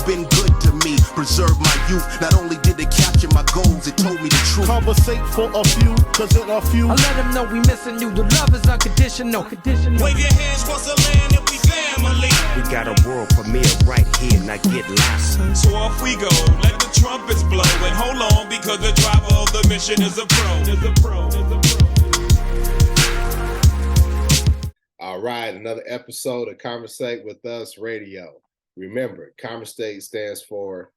been good to me, preserved my youth. Not only did it capture my goals, it told me the truth. Conversate for a few, cause in a few I let them know we missing you. The love is unconditional. Wave your hands across the land and we family. We got a world premiere right here, now get lost. So off we go, let the trumpets blow. And hold on, because the driver of the mission is a pro. All right, another episode of conVersate with Us Radio. Remember, conVersate stands for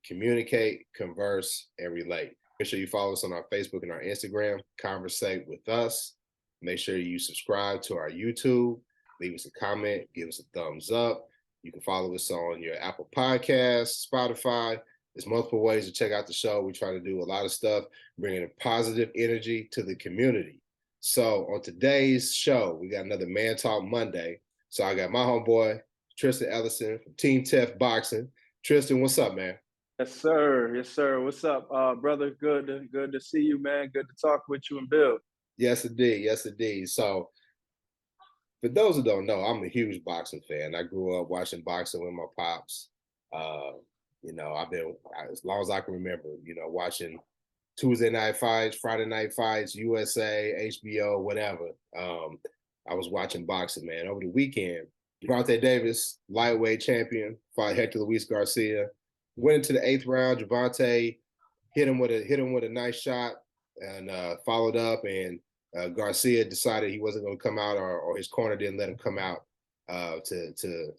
communicate, converse, and relate. Make sure you follow us on our Facebook and our Instagram, conVersate with Us. Make sure you subscribe to our YouTube. Leave us a comment, give us a thumbs up. You can follow us on your Apple Podcasts, Spotify. There's multiple ways to check out the show. We try to do a lot of stuff, bringing a positive energy to the community. So on today's show, we got another Mantalk Monday. So I got my homeboy, Tristan Ellison from Team Tef Boxing. Tristan, what's up, man? Yes, sir. Yes, sir. What's up, brother? Good to see you, man. Good to talk with you and Bill. Yes, indeed. Yes, indeed. So for those who don't know, I'm a huge boxing fan. I grew up watching boxing with my pops. I've been, as long as I can remember, watching Tuesday night fights, Friday night fights, USA, HBO, whatever. I was watching boxing, man. Over the weekend, Gervonta Davis, lightweight champion, fought Hector Luis Garcia. Went into the 8th round. Gervonta hit him with a nice shot and followed up. And Garcia decided he wasn't going to come out, or his corner didn't let him come out to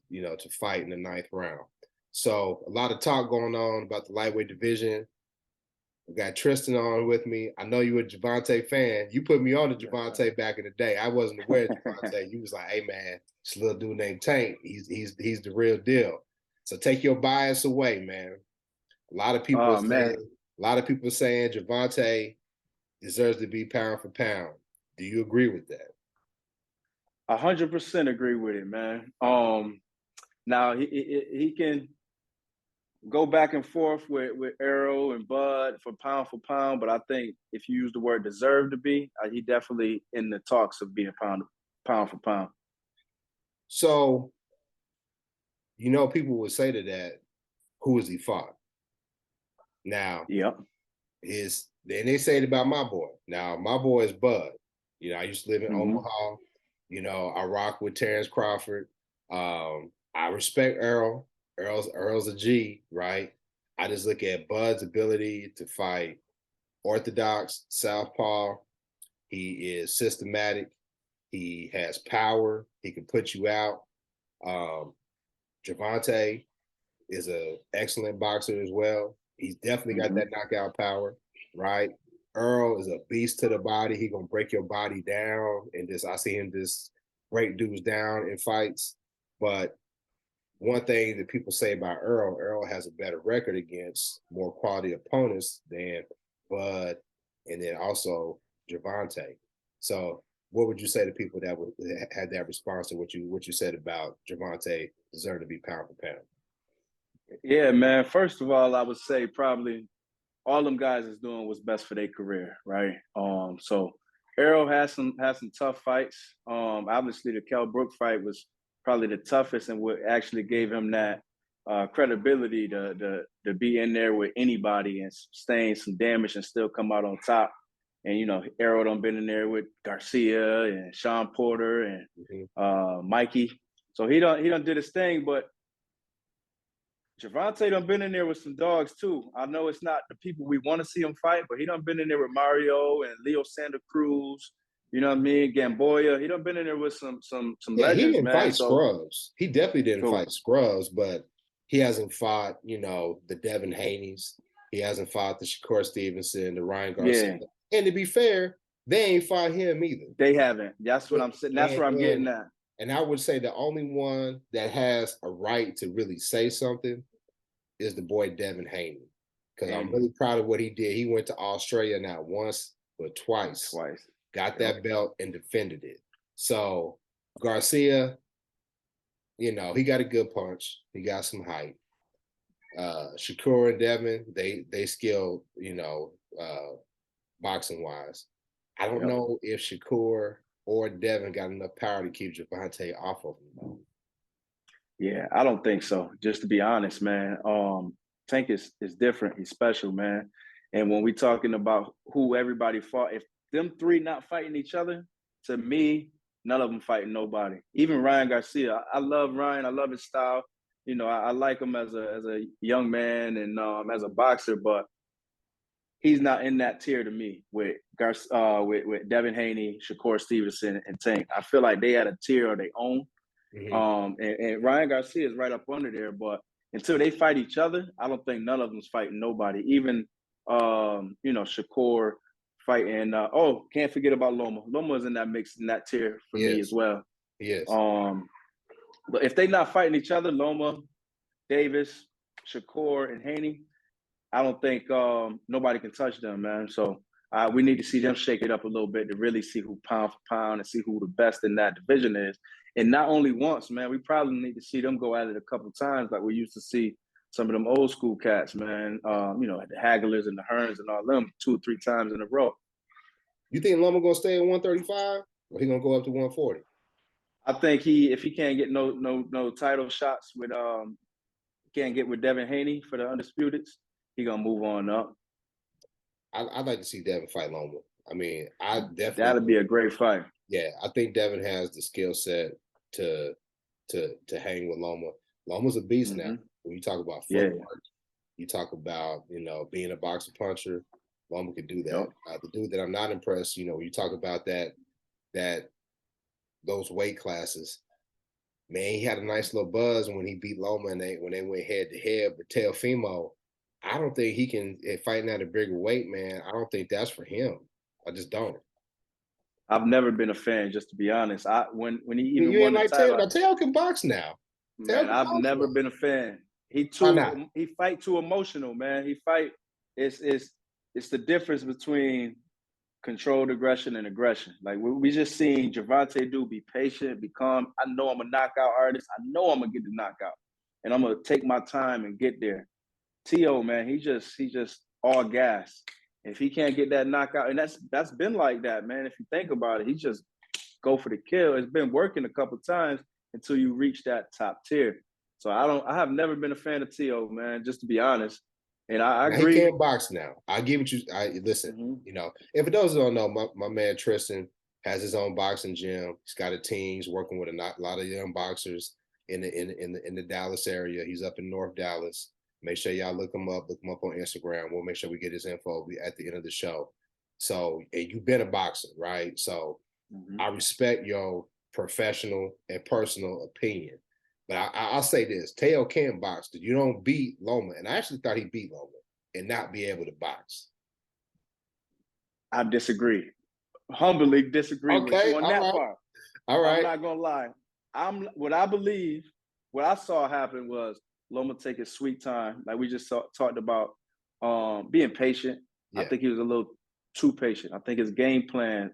fight in the 9th round. So a lot of talk going on about the lightweight division. We got Tristan on with me. I know you a Gervonta fan. You put me on to Gervonta back in the day. I wasn't aware of Gervonta. You was like, "Hey man, this little dude named Tank. He's the real deal." So take your bias away, man. A lot of people saying Gervonta deserves to be pound for pound. Do you agree with that? 100% agree with it, man. Now he can go back and forth with Arrow and Bud for pound, but I think if you use the word deserve to be, he definitely in the talks of being pound for pound. So, people would say to that, who has he fought? Now, yep. Then they say it about my boy. Now, my boy is Bud. I used to live in Omaha. I rock with Terrence Crawford. I respect Earl. Earl's a G, right? I just look at Bud's ability to fight orthodox, southpaw. He is systematic. He has power. He can put you out. Gervonta is an excellent boxer as well. He's definitely got that knockout power, right? Earl is a beast to the body. He gonna break your body down, and I see him just break dudes down in fights. But one thing that people say about Earl has a better record against more quality opponents than Bud, and then also Gervonta. So what would you say to people that had that response to what you said about Gervonta deserve to be pound for pound? Yeah, man. First of all, I would say probably all them guys is doing what's best for their career, right? So Arrow has some tough fights. Obviously the Kell Brook fight was probably the toughest, and what actually gave him that credibility to be in there with anybody and sustain some damage and still come out on top. And Arrow done been in there with Garcia and Sean Porter and Mikey, so he done did his thing. But Gervonta done been in there with some dogs too. I know it's not the people we want to see him fight, but he done been in there with Mario and Leo Santa Cruz. You know what I mean? Gamboya. He done been in there with some legends, he didn't man. fight Scrubs. He definitely didn't fight Scrubs, but he hasn't fought, the Devin Haney's. He hasn't fought the Shakur Stevenson, the Ryan Garcia. Yeah. And to be fair, they ain't fought him either. They haven't. That's what I'm saying. That's where I'm getting at. And I would say the only one that has a right to really say something is the boy Devin Haney. Because I'm really proud of what he did. He went to Australia not once, but twice. Got that belt and defended it. So Garcia, he got a good punch. He got some height. Shakur and Devin, they skilled, boxing wise. I don't know if Shakur or Devin got enough power to keep Gervonta off of him. Yeah, I don't think so. Just to be honest, man. Tank is different. He's special, man. And when we talking about who everybody fought, if them three not fighting each other, to me, none of them fighting nobody. Even Ryan Garcia. I love Ryan. I love his style. You know, I like him as a young man and as a boxer, but he's not in that tier to me with with Devin Haney, Shakur Stevenson, and Tank. I feel like they had a tier of their own. And Ryan Garcia is right up under there, but until they fight each other, I don't think none of them's fighting nobody. Even Shakur fighting. Can't forget about Loma. Loma's in that mix, in that tier for me as well. Yes. But if they not fighting each other, Loma, Davis, Shakur, and Haney, I don't think nobody can touch them, man. So we need to see them shake it up a little bit to really see who pound for pound and see who the best in that division is. And not only once, man, we probably need to see them go at it a couple of times like we used to see some of them old school cats, man. The Hagglers and the Hearns and all them 2 or 3 times in a row. You think Loma gonna stay at 135 or he gonna go up to 140? I think if he can't get no title shots with can't get with Devin Haney for the Undisputeds, he gonna move on up. I'd like to see Devin fight Loma. I mean, I definitely that'd be a great fight. Yeah, I think Devin has the skill set to hang with Loma. Loma's a beast now. When you talk about footwork, you talk about being a boxer puncher. Loma could do that. The dude that I'm not impressed, when you talk about those weight classes, man, he had a nice little buzz when he beat Loma and when they went head to head. But Teofimo, I don't think he can fighting at a bigger weight, man. I don't think that's for him. I just don't. I've never been a fan, just to be honest. When he even you won ain't the like title, Teo can box now. Man, I've never been a fan. He fight too emotional, man. He fight. It's the difference between controlled aggression and aggression. Like we just seen Gervonta do be patient, be calm. I know I'm a knockout artist. I know I'm gonna get the knockout, and I'm gonna take my time and get there. T.O., man, he just all gas. If he can't get that knockout, and that's been like that, man. If you think about it, he just go for the kill. It's been working a couple times until you reach that top tier. So I have never been a fan of T.O., man, just to be honest. And I agree. He can't box now. I give it you. Listen. If for those who don't know, my man Tristan has his own boxing gym. He's got a team. He's working with a lot of young boxers in the Dallas area. He's up in North Dallas. Make sure y'all look him up on Instagram. We'll make sure we get his info at the end of the show. So, and you've been a boxer, right? So I respect your professional and personal opinion. But I'll say this, Teo can box. You don't beat Loma. And I actually thought he beat Loma and not be able to box. I disagree. Humbly disagree with you on that part. All right. I'm not going to lie. What I saw happen was Loma take his sweet time. Like we just talked about being patient. Yeah. I think he was a little too patient. I think his game plan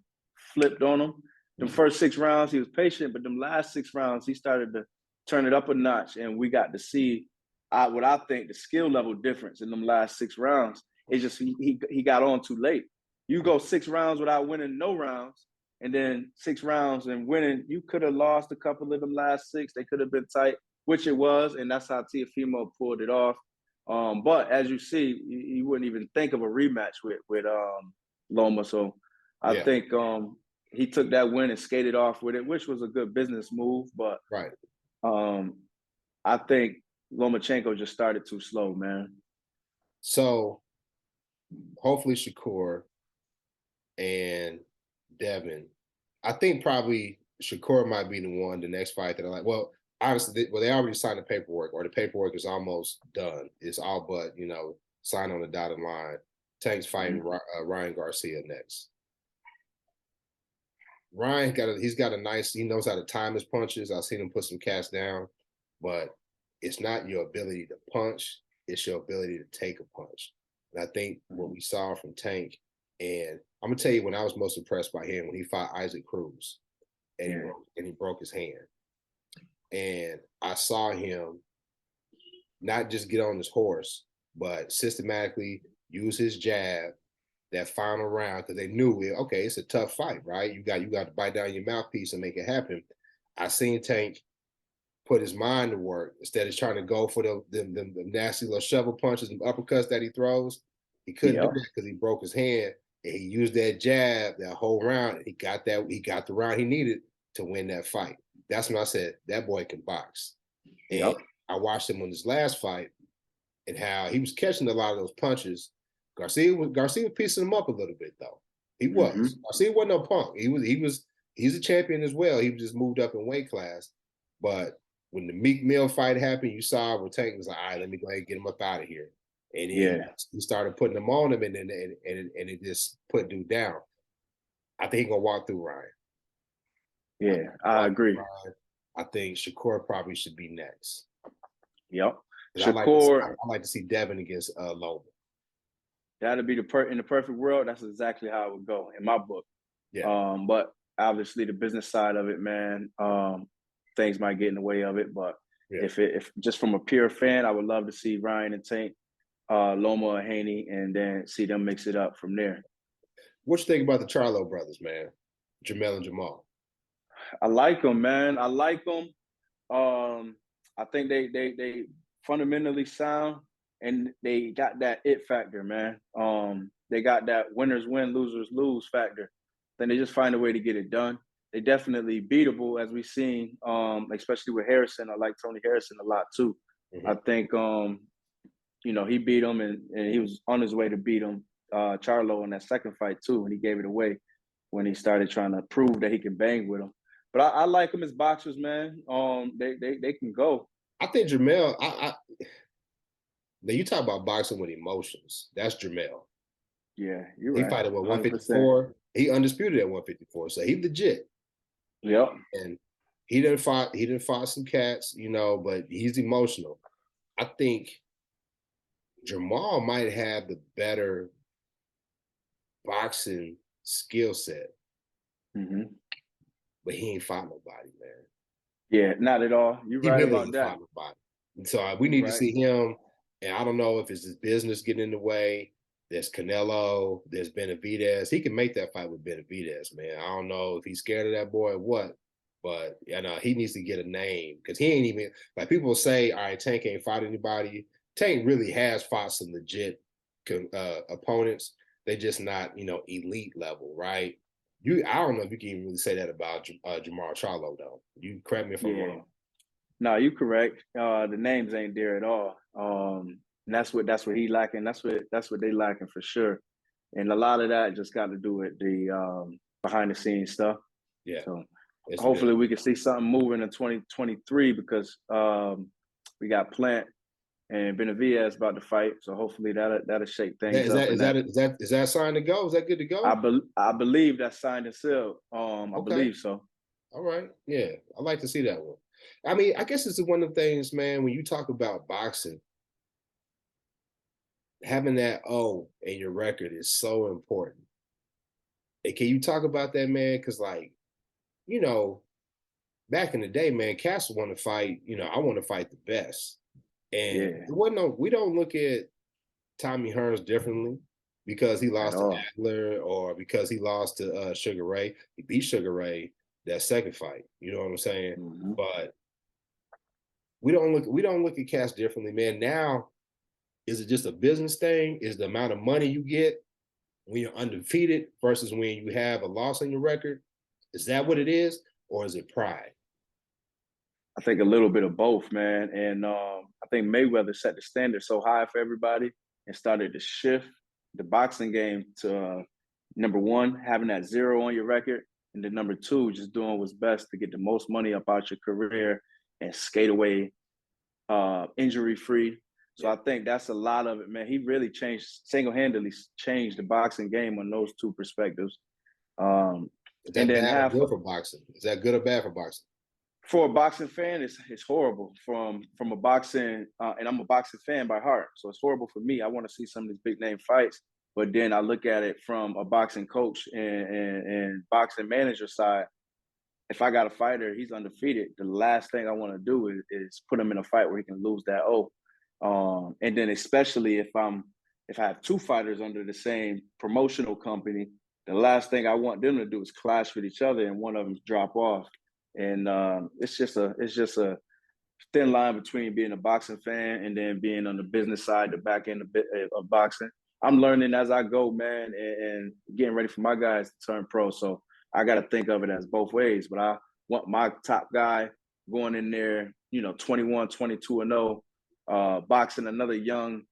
flipped on him. Them first 6 rounds, he was patient, but them last 6 rounds, he started to turn it up a notch, and we got to see what I think the skill level difference in them last 6 rounds. It's just he got on too late. You go 6 rounds without winning no rounds, and then 6 rounds and winning, you could have lost a couple of them last 6. They could have been tight, which it was, and that's how Teofimo pulled it off. But as you see, you wouldn't even think of a rematch with Loma. So I think he took that win and skated off with it, which was a good business move. But I think Lomachenko just started too slow, man. So hopefully Shakur and Devin. I think probably Shakur might be the next fight that I like. Well, honestly, they already signed the paperwork, or the paperwork is almost done. It's all but, signed on the dotted line. Tank's fighting Ryan Garcia next. Ryan he knows how to time his punches. I've seen him put some cats down, but it's not your ability to punch, it's your ability to take a punch. And I think what we saw from Tank, and I'm gonna tell you when I was most impressed by him, when he fought Isaac Cruz and he broke his hand. And I saw him not just get on his horse, but systematically use his jab that final round, because they knew it's a tough fight, right? You got to bite down your mouthpiece and make it happen. I seen Tank put his mind to work instead of trying to go for the nasty little shovel punches and uppercuts that he throws. He couldn't do that because he broke his hand, and he used that jab that whole round. And he got the round he needed to win that fight. That's when I said that boy can box. And I watched him on his last fight and how he was catching a lot of those punches. Garcia was piecing him up a little bit though. He was. Garcia wasn't no punk. He's a champion as well. He just moved up in weight class. But when the Meek Mill fight happened, you saw where Tank was like, all right, let me go ahead and get him up out of here. And he started putting them on him, and it just put dude down. I think he's gonna walk through Ryan. Yeah, I agree. Ryan. I think Shakur probably should be next. Yep. Shakur. I like to see Devin against Loma. That'd be in the perfect world. That's exactly how it would go in my book. Yeah. But obviously the business side of it, man, things might get in the way of it. But if just from a pure fan, I would love to see Ryan and Tank, Loma and Haney, and then see them mix it up from there. What you think about the Charlo brothers, man? Jamel and Jamal. I like them, man. I like them. I think they fundamentally sound, and they got that it factor, man. They got that winners win, losers lose factor. Then they just find a way to get it done. They definitely beatable, as we've seen, especially with Harrison. I like Tony Harrison a lot too. I think he beat him, and he was on his way to beat him, Charlo, in that second fight too, and he gave it away when he started trying to prove that he can bang with him. But I like them as boxers, man. They can go. I think Jamel. Now you talk about boxing with emotions. That's Jamel. Yeah, you're right. He fought at 154. He undisputed at 154, so he legit. Yep. And he didn't fought some cats, but he's emotional. I think Jamal might have the better boxing skill set. But he ain't fought nobody, man. Yeah, not at all. You're right about that. So we need to see him. And I don't know if it's his business getting in the way. There's Canelo. There's Benavidez. He can make that fight with Benavidez, man. I don't know if he's scared of that boy or what. But he needs to get a name because he ain't even like people say, all right, Tank ain't fought anybody. Tank really has fought some legit opponents. They're just not, elite level, right? I don't know if you can even really say that about Jamal Charlo, though. You correct me if I'm wrong. No, you're correct. The names ain't there at all. And that's what he lacking. That's what they lacking for sure. And a lot of that just got to do with the behind the scenes stuff. Yeah. So hopefully we can see something moving in 2023 because we got Plant and Benavidez about to fight. So hopefully that'll shake things up. Is that signed to go? Is that good to go? I believe that's signed and sealed. I believe so. All right. Yeah. I'd like to see that one. I mean, I guess it's one of the things, man, when you talk about boxing, having that O in your record is so important. And can you talk about that, man? Because, back in the day, man, Castle wanted to fight, I want to fight the best. And we don't look at Tommy Hearns differently because he lost to Adler or because he lost to Sugar Ray. He beat Sugar Ray that second fight. You know what I'm saying? But we don't look at Cass differently, man. Now, is it just a business thing? Is the amount of money you get when you're undefeated versus when you have a loss on your record? Is that what it is, or is it pride? I think a little bit of both, man. And I think Mayweather set the standard so high for everybody and started to shift the boxing game to number one, having that 0 on your record, and then number two, just doing what's best to get the most money up out your career and skate away injury-free. So I think that's a lot of it, man. He really single-handedly changed the boxing game on those two perspectives. Is that bad or good for boxing? Is that good or bad for boxing? For a boxing fan, it's horrible. From a boxing, and I'm a boxing fan by heart, so it's horrible for me. I want to see some of these big name fights, but then I look at it from a boxing coach and boxing manager side. If I got a fighter, he's undefeated, the last thing I want to do is put him in a fight where he can lose that and then especially if I have two fighters under the same promotional company, the last thing I want them to do is clash with each other and one of them drop off. And it's just a thin line between being a boxing fan and then being on the business side, the back end of boxing. I'm learning as I go, man, and getting ready for my guys to turn pro. So I got to think of it as both ways. But I want my top guy going in there, 21, 22 and 0, boxing another young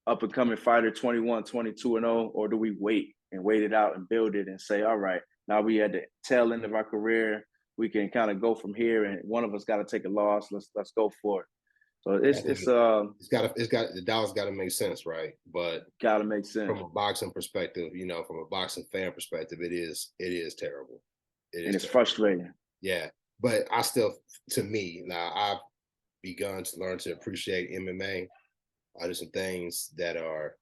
up and coming fighter, 21, 22 and 0, or do we wait it out and build it and say, all right, now we at the tail end of our career, we can kind of go from here, and one of us got to take a loss. Let's go for it. So the dollars got to make sense, right? But got to make sense from a boxing perspective, from a boxing fan perspective, it is terrible. It's frustrating. Yeah, but I still, to me, now I've begun to learn to appreciate MMA. There's some things that are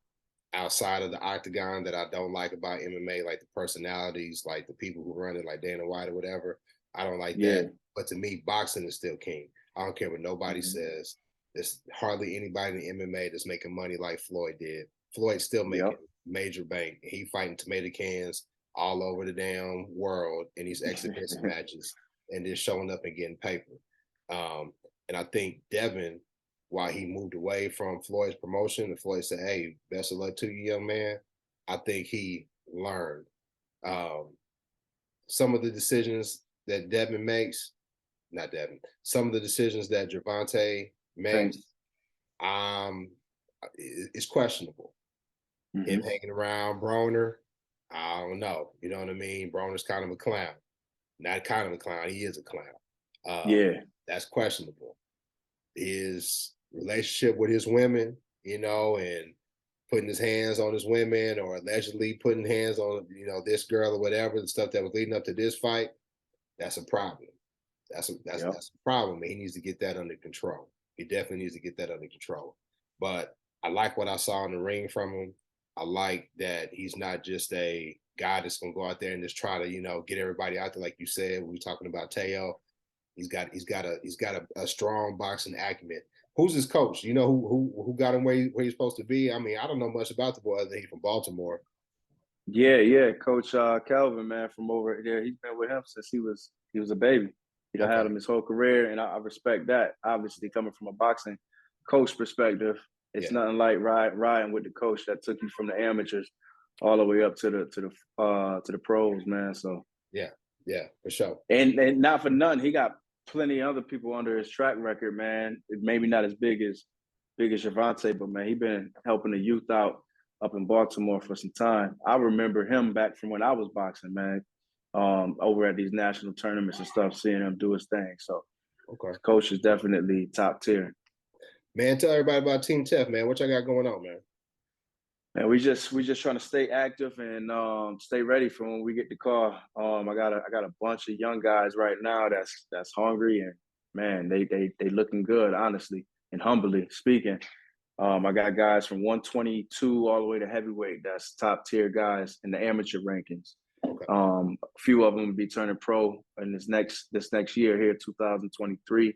outside of the octagon that I don't like about MMA, like the personalities, like the people who run it, like Dana White or whatever. I don't like that. But to me, boxing is still king. I don't care what nobody says. There's hardly anybody in MMA that's making money like Floyd did. Floyd's still making major bank. He fighting tomato cans all over the damn world in these exhibition matches and then showing up and getting paper. And I think Devin, while he moved away from Floyd's promotion, and Floyd said, hey, best of luck to you, young man, I think he learned. Some of the decisions that Devin makes, some of the decisions that Gervonta makes, it's questionable. Him hanging around Broner, I don't know. You know what I mean? Broner's kind of a clown. Not kind of a clown, he is a clown. That's questionable. His relationship with his women, and putting his hands on his women or allegedly putting hands on, this girl or whatever, the stuff that was leading up to this fight, that's a problem. That's a problem, and he needs to get that under control. He definitely needs to get that under control. But I like what I saw in the ring from him. I like that he's not just a guy that's going to go out there and just try to, get everybody out there, like you said. We were talking about Teo. He's got a strong boxing acumen. Who's his coach? Who got him where he's supposed to be? I mean, I don't know much about the boy other than he's from Baltimore. Yeah, Coach Calvin, man, from over there. He's been with him since he was a baby. Had him his whole career, and I respect that. Obviously, coming from a boxing coach perspective, it's nothing like riding with the coach that took you from the amateurs all the way up to the pros, man. So yeah, for sure. And not for nothing, he got plenty of other people under his track record, man. Maybe not as big as Gervonta, but man, he been helping the youth out up in Baltimore for some time. I remember him back from when I was boxing, man. Over at these national tournaments and stuff, seeing him do his thing. So, coach is definitely top tier. Man, tell everybody about Team Tef, man. What y'all got going on, man? Man, we just trying to stay active and stay ready for when we get the call. I got a bunch of young guys right now that's hungry, and man, they looking good, honestly and humbly speaking. I got guys from 122 all the way to heavyweight. That's top tier guys in the amateur rankings. A few of them will be turning pro in this next year here, 2023.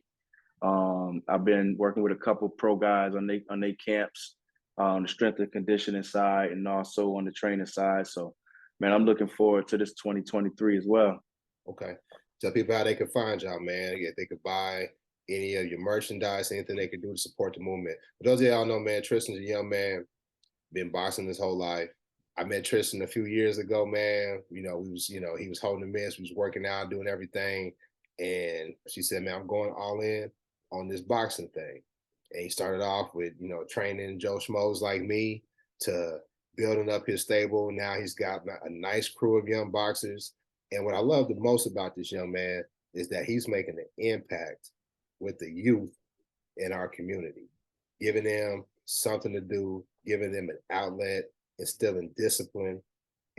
I've been working with a couple pro guys on their camps, on the strength and conditioning side, and also on the training side. So, man, I'm looking forward to this 2023 as well. Okay. Tell people how they can find y'all, man. If they could buy any of your merchandise, anything they can do to support the movement. For those of y'all know, man, Tristan's a young man, been boxing his whole life. I met Tristan a few years ago, man. He was holding the mitts, we was working out, doing everything. And she said, man, I'm going all in on this boxing thing. And he started off with, training Joe Schmoes like me to building up his stable. Now he's got a nice crew of young boxers. And what I love the most about this young man is that he's making an impact with the youth in our community, giving them something to do, giving them an outlet, instilling discipline,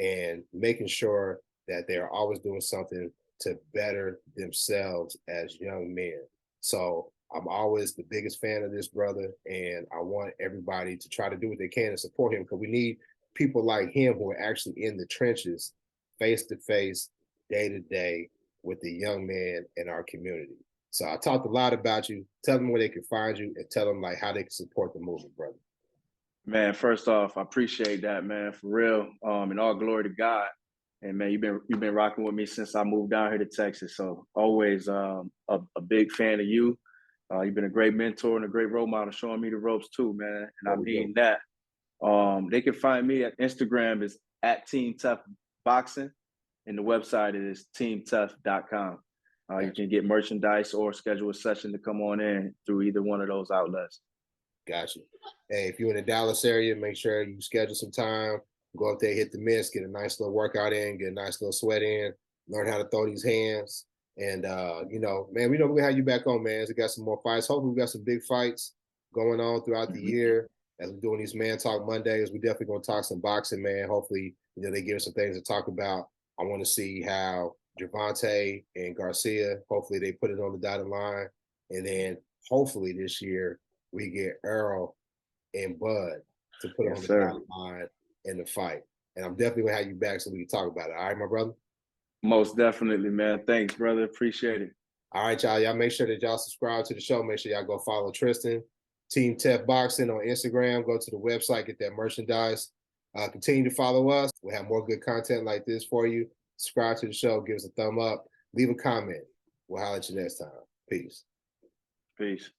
and making sure that they're always doing something to better themselves as young men. So I'm always the biggest fan of this brother, and I want everybody to try to do what they can to support him, because we need people like him who are actually in the trenches, face to face, day to day with the young man in our community. So I talked a lot about you. Tell them where they can find you, and tell them like how they can support the movement, brother. Man, first off, I appreciate that, man, for real. And all glory to God. And man, you've been rocking with me since I moved down here to Texas. So always a big fan of you You've been a great mentor and a great role model, showing me the ropes too, man. And I There we mean that. They can find me at Instagram is at Team Tough Boxing, and the website is teamtough.com. You can get merchandise or schedule a session to come on in through either one of those outlets. Gotcha. Hey, if you're in the Dallas area, make sure you schedule some time. Go up there, hit the mitts, get a nice little workout in, get a nice little sweat in, learn how to throw these hands. And, you know, man, we know we're going to have you back on, man. We got some more fights. Hopefully we got some big fights going on throughout the year as we're doing these Mantalk Mondays. We definitely going to talk some boxing, man. Hopefully, you know, they give us some things to talk about. I want to see how Gervonta and Garcia, hopefully they put it on the dotted line. And then hopefully this year we get Earl and Bud to put on the dotted line in the fight. And I'm definitely going to have you back so we can talk about it. All right, my brother? Most definitely, man. Thanks, brother. Appreciate it. All right, y'all. Y'all make sure that y'all subscribe to the show. Make sure y'all go follow Tristan, Team Tough Boxing on Instagram. Go to the website, get that merchandise. Continue to follow us. We'll have more good content like this for you. Subscribe to the show. Give us a thumb up. Leave a comment. We'll holler at you next time. Peace. Peace.